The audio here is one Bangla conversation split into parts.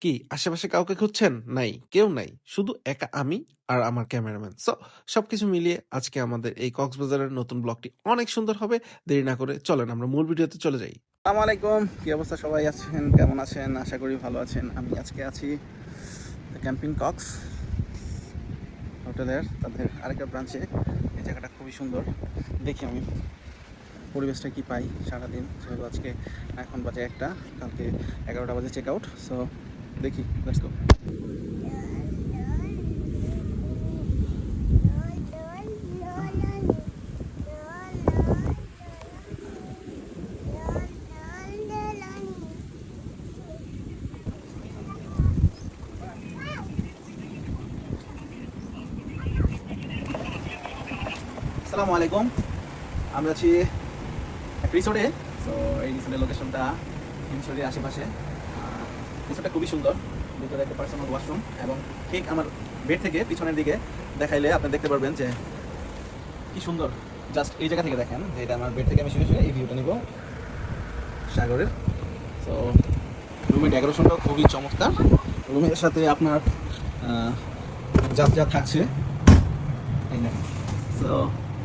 কি আশেপাশে কাউকে খুঁজছেন? নাই, কেউ নাই। শুধু একা আমি আর আমার ক্যামেরাম্যান। সবকিছু মিলিয়ে আজকে আমাদের এই কক্সবাজারের নতুন ব্লগটি অনেক সুন্দর হবে। দেরি না করে চলেন আমরা মূল ভিডিওতে চলে যাই। আসসালামু আলাইকুম, কি অবস্থা? সবাই আছেন, কেমন আছেন? আশা করি ভালো আছেন। আমি আজকে আছি ক্যাম্পিং কক্স হোটেলের তাদের আরেকটা ব্রাঞ্চে। এই জায়গাটা খুবই সুন্দর। দেখি আমি পরিবেশটা কি পাই সারাদিন। যেহেতু আজকে এখন বাজে 1টা, কালকে 11টা বাজে চেক আউট। সো দেখি, লেটস গো। আসসালামু আলাইকুম, আমরা আছি একটা রিসোর্টে। সো এই রিসোর্টের লোকেশনটা হিমছড়ির আশেপাশে। রিসোর্টটা খুবই সুন্দর, ভিতরে একটা পার্সোনাল ওয়াশরুম এবং ঠিক আমার বেড থেকে পিছনের দিকে দেখাইলে আপনি দেখতে পারবেন যে কি সুন্দর। জাস্ট এই জায়গা থেকে দেখেন যে এটা আমার বেড থেকে আমি শুয়ে শুয়ে এই ভিউটা নিব সাগরের। সো রুমের ডেকোরেশনটাও খুবই চমৎকার। রুমের সাথে আপনার যা থাকছে এই না। সো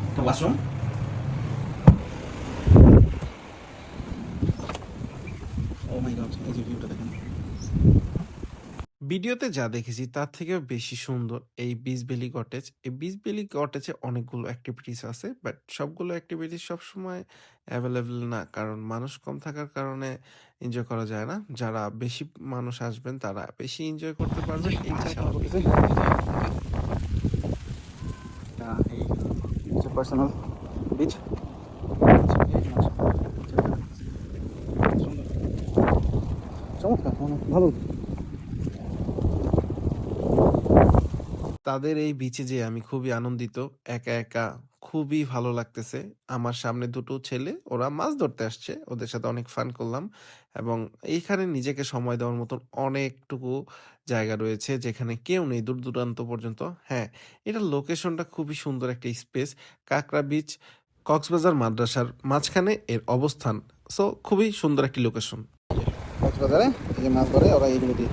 একটা ওয়াশরুম। ও মাই গড, এই যে ভিউটা দেখেন। ভিডিওতে যা দেখেছি তার থেকেও বেশি সুন্দর এই বিচ ভ্যালি কটেজ। এই বিচ ভ্যালি কটেজে অনেকগুলো অ্যাক্টিভিটিস আছে, বাট সবগুলো অ্যাক্টিভিটিস সবসময় অ্যাভেলেবল না, কারণ মানুষ কম থাকার কারণে এনজয় করা যায় না। যারা বেশি মানুষ আসবেন তারা বেশি এনজয় করতে পারবেন, এইটা স্বাভাবিক। এই পার্সোনাল বিচ চমৎকার, ভালো। তাদের এই বিচে যেয়ে আমি খুবই আনন্দিত। একা খুবই ভালো লাগতেছে। আমার সামনে ২ টো ছেলে, ওরা মাছ ধরতে আসছে। ওদের সাথে অনেক ফান করলাম এবং এইখানে নিজেকে সময় দেওয়ার মতন অনেকটুকু জায়গা রয়েছে যেখানে কেউ নেই দূর-দূরান্ত পর্যন্ত। হ্যাঁ, এটার লোকেশনটা খুবই সুন্দর একটা স্পেস। কাঁকড়া বিচ, কক্সবাজার মাদ্রাসার মাঝখানে এর অবস্থান। খুবই সুন্দর একটি লোকেশন। কক্সবাজারে এই যে মাছ ধরে ওরা এইগুলো দিয়ে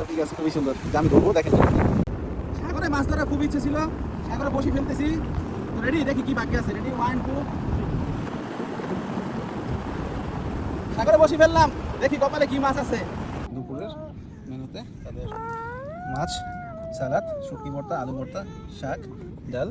ঠিক আছে, খুবই সুন্দর। আমি ধরবো, দেখেন। সাগরে মাছ ধরার খুব ইচ্ছে ছিল, সাগরে বসি ফেলতেছি। রেডি, দেখি কি বাকি আছে। রেডি, 1 2। সাগরে বসি ফেললাম, দেখি কপালে কি মাছ আছে। দুপুরের মেনুতে তাদের মাছ, সালাদ, শুটকি ভর্তা, আলু ভর্তা, শাক, ডাল।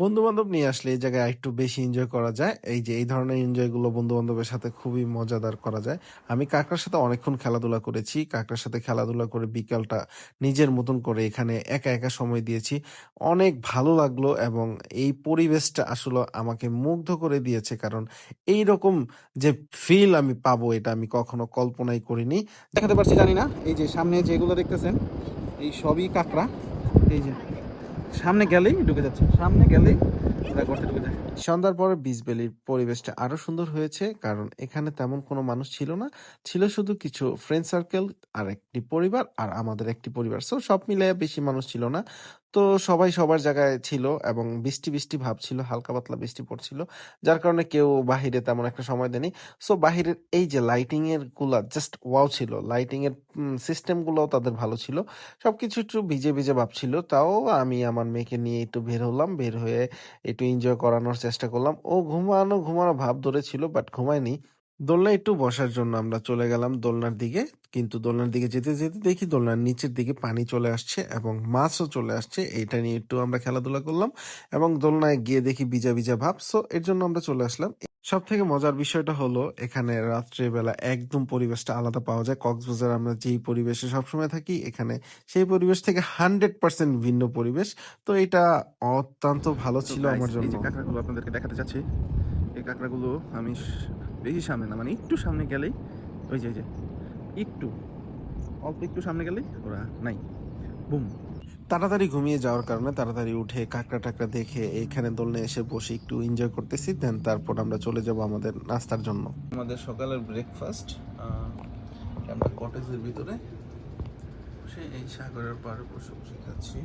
বন্ধু-বান্ধব নিয়ে আসলে এই জায়গায় আরেকটু বেশি এনজয় করা যায়। এই যে এই ধরনের এনজয়গুলো বন্ধু-বান্ধবের সাথে খুবই মজাদার করা যায়। আমি কাকড়ার সাথে অনেকক্ষণ খেলাধুলা করেছি। কাকড়ার সাথে খেলাধুলা করে বিকালটা নিজের মতন করে এখানে একা সময় দিয়েছি। অনেক ভালো লাগলো এবং এই পরিবেশটা আসলে আমাকে মুগ্ধ করে দিয়েছে। কারণ এইরকম যে ফিল আমি পাবো এটা আমি কখনো কল্পনাই করিনি। দেখাতে পারছি জানি না, এই যে সামনে যেগুলো দেখতেছেন এই সবই কাঁকড়া। এই যে সামনে গেলেই ঢুকে যাচ্ছে, সামনে গেলেই ওরা গর্তে ঢুকে যায়। সন্ধ্যার পরে বিচ ভ্যালির পরিবেশটা আরো সুন্দর হয়েছে, কারণ এখানে তেমন কোনো মানুষ ছিল না। ছিল শুধু কিছু ফ্রেন্ড সার্কেল, আর একটি পরিবার, আর আমাদের একটি পরিবার। সব মিলিয়ে বেশি মানুষ ছিল না। তো সবাই সবার জায়গায় ছিল এবং বৃষ্টি ভাব ছিল, হালকা পাতলা বৃষ্টি পড়ছিল, যার কারণে কেউ বাহিরে তেমন একটা সময় দেয়নি। বাহিরের এই যে লাইটিং এর গুলা জাস্ট ওয়াও ছিল। লাইটিং এর সিস্টেম গুলোও তাদের ভালো ছিল। সবকিছু একটু ভিজে ভাব ছিল। তাও আমি আমার মেয়েকে নিয়ে একটু বের হলাম। বের হয়ে একটু এনজয় করানোর চেষ্টা করলাম। ও ঘুমানো ভাব ধরেছিল, বাট ঘুমায়নি। দোলনায় একটু বসার জন্য আমরা চলে গেলাম দোলনার দিকে। কিন্তু দোলনার দিকে যেতে দেখি দোলনার নিচের দিকে পানি চলে আসছে এবং মাছও চলে আসছে। এইটা নিয়ে একটু আমরা খেলাধুলা করলাম এবং দোলনায় গিয়ে দেখি ভিজা ভাব। এর জন্য আমরা চলে আসলাম। সবথেকে মজার বিষয়টা হলো এখানে রাত্রেবেলা একদম পরিবেশটা আলাদা পাওয়া যায়। কক্সবাজার আমরা যেই পরিবেশে সবসময় থাকি, এখানে সেই পরিবেশ থেকে 100% ভিন্ন পরিবেশ। তো এটা অত্যন্ত ভালো তো ছিল গাইস, আমার এই জন্য। যে কাঁকড়াগুলো আপনাদেরকে দেখাতে চাচ্ছি। এই কাঁকড়াগুলো আমি বেশি সামনে না, মানে একটু সামনে গেলেই ওই যে একটু অল্প একটু সামনে গেলেই ওরা নাই, বুম। তাড়াতাড়ি ঘুমিয়ে যাওয়ার কারণে তাড়াতাড়ি উঠে কাঁকড়া দেখে এইখানে দোলনায় এসে বসে একটু এনজয় করতেছি। দেন তারপর আমরা চলে যাব আমাদের নাস্তার জন্য। আমাদের সকালের ব্রেকফাস্ট আমরা কটেজের ভিতরে বসে এই সাগরের পাড়ে বসে বসে খাচ্ছি।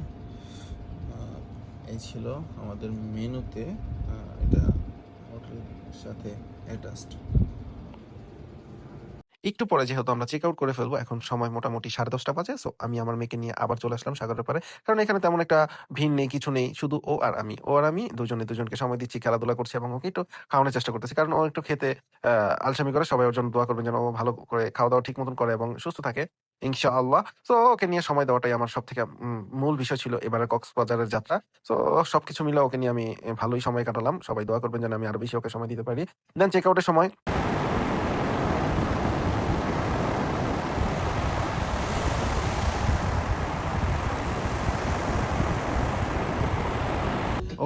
এই ছিল আমাদের মেনুতে, এটা হোটেলের সাথে অ্যাটাচড। একটু পরে যেহেতু আমরা চেক আউট করে ফেলবো, এখন সময় মোটামুটি 10:30 বাজে। সো আমি আমার মেয়েকে নিয়ে আবার চলে আসলাম সাগরের পাড়ে। কারণ এখানে তেমন একটা ভিড় নেই, কিছু নেই। শুধু ও আর আমি। ও আর আমি দুজনে দুজনকে সময় দিচ্ছি, খেলাধুলা করছি এবং ওকে একটু খাওয়ানোর চেষ্টা করতেছি। কারণ ও একটু খেতে আলসেমি করে। সবাই ওর জন্য দোয়া করবেন যেন ও ভালো করে খাওয়া-দাওয়া ঠিক মতন করে এবং সুস্থ থাকে ইনশাআল্লাহ। সো ওকে নিয়ে সময় দেওয়াটাই আমার সবথেকে মূল বিষয় ছিল এবারের কক্সবাজারের যাত্রা। সো সবকিছু মিলে ওকে নিয়ে আমি ভালোই সময় কাটালাম। সবাই দোয়া করবেন যেন আমি আরো বেশি ওকে সময় দিতে পারি। দেন চেক আউটের সময়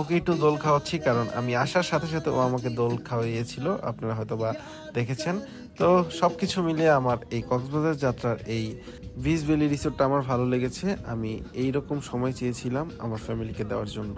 ওকে একটু দোল খাওয়াচ্ছি, কারণ আমি আসার সাথে, সাথে ও আমাকে দোল খাওয়িয়েছিল। আপনারা হয়তোবা দেখেছেন। তো সবকিছু মিলিয়ে আমার এই কক্সবাজার যাত্রার এই বিচ ভ্যালি রিসোর্টটা আমার ভালো লেগেছে। আমি এইরকম সময় চেয়েছিলাম আমার ফ্যামিলিকে দেওয়ার জন্য।